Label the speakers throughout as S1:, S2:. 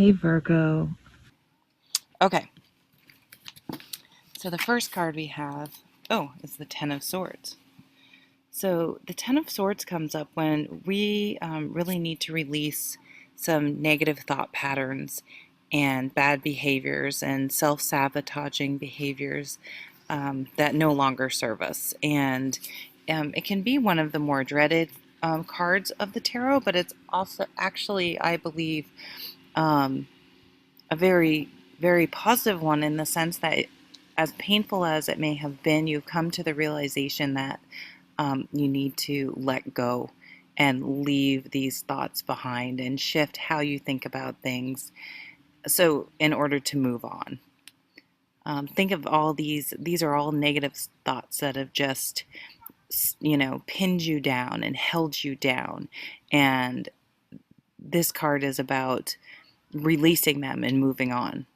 S1: Hey Virgo.
S2: Okay, so the first card we have, is the Ten of Swords. So the Ten of Swords comes up when we really need to release some negative thought patterns and bad behaviors and self-sabotaging behaviors that no longer serve us. And it can be one of the more dreaded cards of the tarot, but it's also actually, I believe, um, a very, very positive one in the sense that, as painful as it may have been, you've come to the realization that you need to let go and leave these thoughts behind and shift how you think about things. So, in order to move on, think of all these are all negative thoughts that have just, pinned you down and held you down. And this card is about releasing them and moving on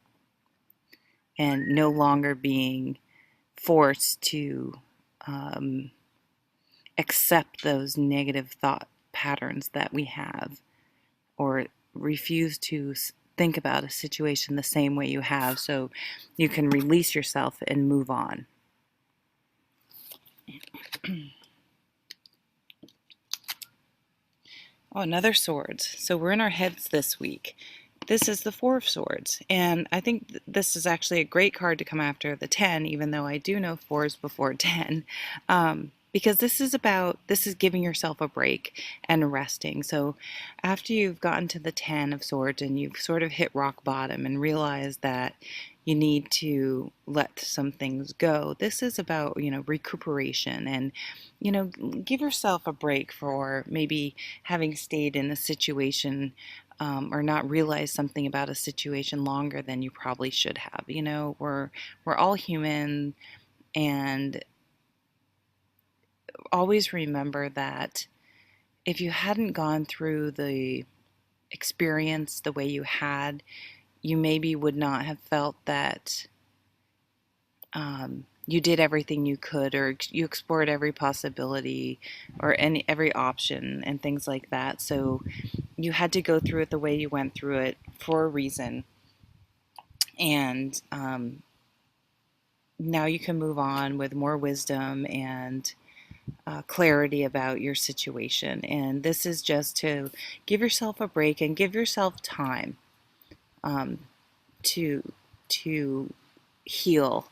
S2: and no longer being forced to um, accept those negative thought patterns that we have, or refuse to think about a situation the same way you have, so you can release yourself and move on. Oh, another swords. So we're in our heads this week. This is the Four of Swords, and I think this is actually a great card to come after the 10, even though I do know 4s before 10, because this is giving yourself a break and resting. So after you've gotten to the 10 of Swords and you've sort of hit rock bottom and realized that you need to let some things go, this is about, recuperation and, give yourself a break for maybe having stayed in a situation, or not realize something about a situation longer than you probably should have. We're all human, and always remember that if you hadn't gone through the experience the way you had, you maybe would not have felt that you did everything you could, or you explored every possibility or every option and things like that. So you had to go through it the way you went through it for a reason. And now you can move on with more wisdom and clarity about your situation. And this is just to give yourself a break and give yourself time um, to to heal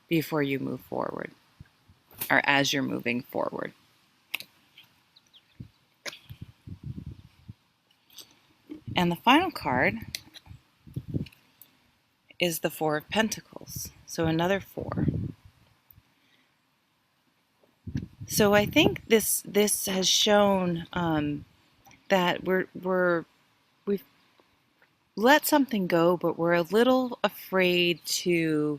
S2: before you move forward, or as you're moving forward. And the final card is the Four of Pentacles. So another four. So I think this has shown that we've let something go, but we're a little afraid to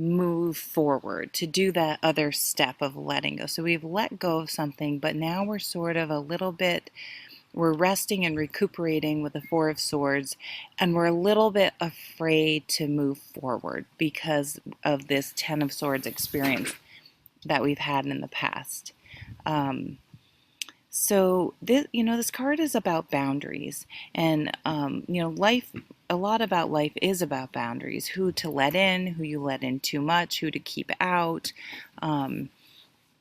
S2: move forward, to do that other step of letting go. So we've let go of something, but now we're sort of a little bit, we're resting and recuperating with the Four of Swords, and we're a little bit afraid to move forward because of this Ten of Swords experience that we've had in the past. Um, so this card is about boundaries, and life. A lot about life is about boundaries: who to let in, who you let in too much, who to keep out, um,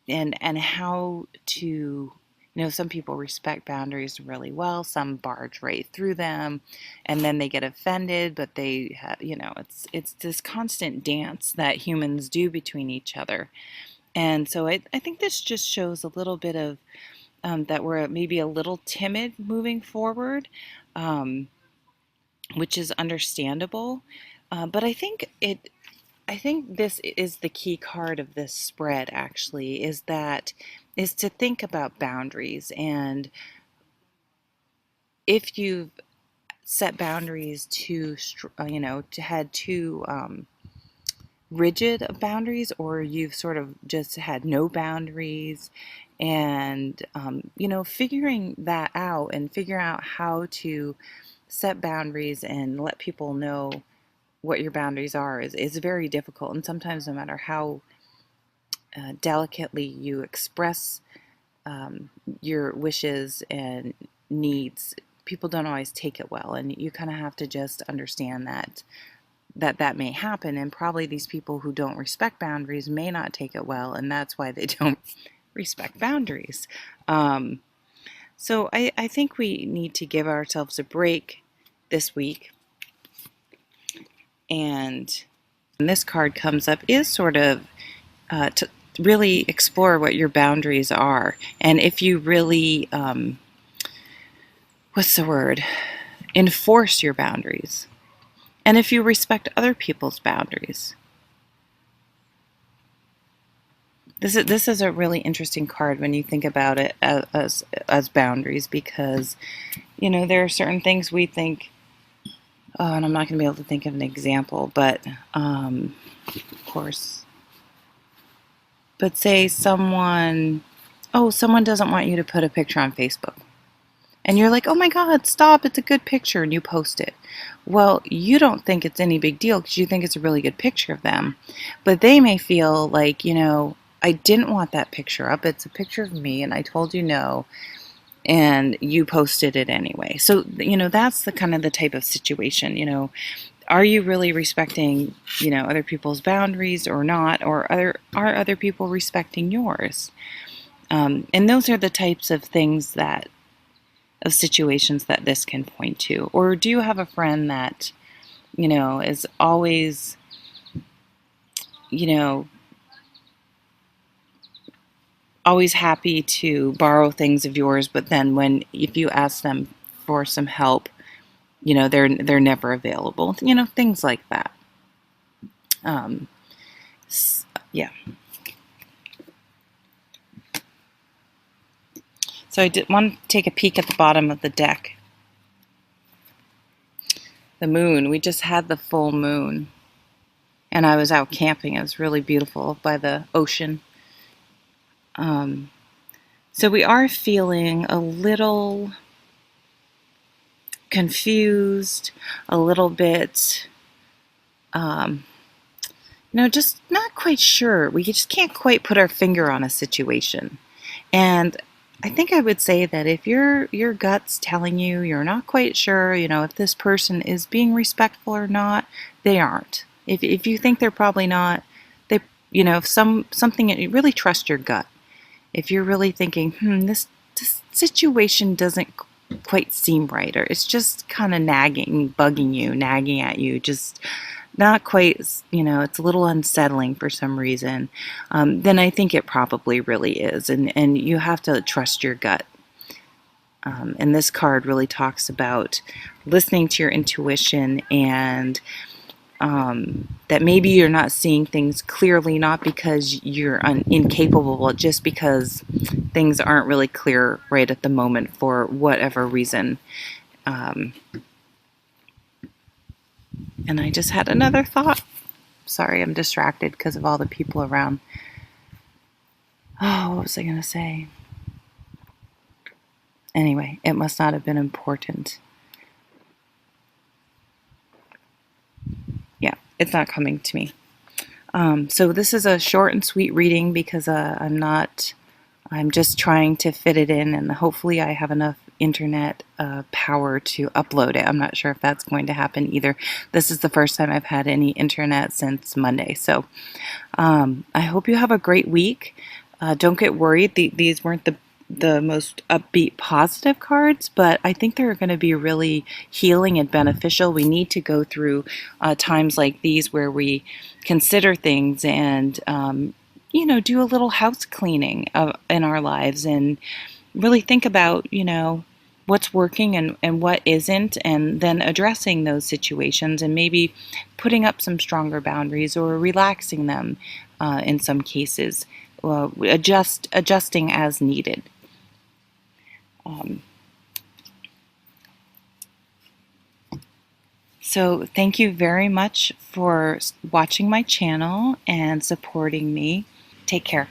S2: and how to. Some people respect boundaries really well. Some barge right through them, and then they get offended. But they have, it's this constant dance that humans do between each other. And so I think this just shows a little bit of that we're maybe a little timid moving forward, um, which is understandable. But I think this is the key card of this spread. Actually, is to think about boundaries, and if you've set boundaries to had too rigid of boundaries, or you've sort of just had no boundaries, and figuring that out and figuring out how to set boundaries and let people know what your boundaries are is very difficult. And sometimes, no matter how delicately you express your wishes and needs, people don't always take it well, and you kind of have to just understand that may happen, and probably these people who don't respect boundaries may not take it well, and that's why they don't respect boundaries. So I think we need to give ourselves a break this week. And when this card comes up is sort of to really explore what your boundaries are. And if you really, enforce your boundaries. And if you respect other people's boundaries. This is a really interesting card when you think about it as boundaries, because, there are certain things we think, oh, and I'm not going to be able to think of an example, but of course, but say someone doesn't want you to put a picture on Facebook. And you're like, oh my God, stop, it's a good picture, and you post it. Well, you don't think it's any big deal because you think it's a really good picture of them. But they may feel like, I didn't want that picture up. It's a picture of me, and I told you no, and you posted it anyway. So, that's the kind of the type of situation, are you really respecting, other people's boundaries or not? Or are other people respecting yours? And those are the types of things of situations that this can point to. Or do you have a friend that, is always, always happy to borrow things of yours, but then if you ask them for some help, they're never available. Things like that. Yeah. So I did want to take a peek at the bottom of the deck. The moon. We just had the full moon, and I was out camping. It was really beautiful by the ocean. So we are feeling a little confused, a little bit, just not quite sure. We just can't quite put our finger on a situation. And I think I would say that if your gut's telling you you're not quite sure, if this person is being respectful or not, they aren't. If you think they're probably not, they, if something, you really trust your gut. If you're really thinking, this situation doesn't quite seem right, or it's just kind of bugging you, nagging at you, just not quite, it's a little unsettling for some reason, then I think it probably really is, and you have to trust your gut. And this card really talks about listening to your intuition, and that maybe you're not seeing things clearly, not because you're incapable, but just because things aren't really clear right at the moment for whatever reason. And I just had another thought. Sorry, I'm distracted because of all the people around. Oh, what was I going to say? Anyway, it must not have been important. Yeah, it's not coming to me. So this is a short and sweet reading because I'm just trying to fit it in, and hopefully I have enough internet power to upload it. I'm not sure if that's going to happen either. This is the first time I've had any internet since Monday. So I hope you have a great week. Don't get worried. These weren't the most upbeat, positive cards, but I think they're going to be really healing and beneficial. We need to go through times like these where we consider things and do a little house cleaning in our lives, and really think about, what's working and what isn't, and then addressing those situations and maybe putting up some stronger boundaries or relaxing them in some cases, adjusting as needed. So thank you very much for watching my channel and supporting me. Take care.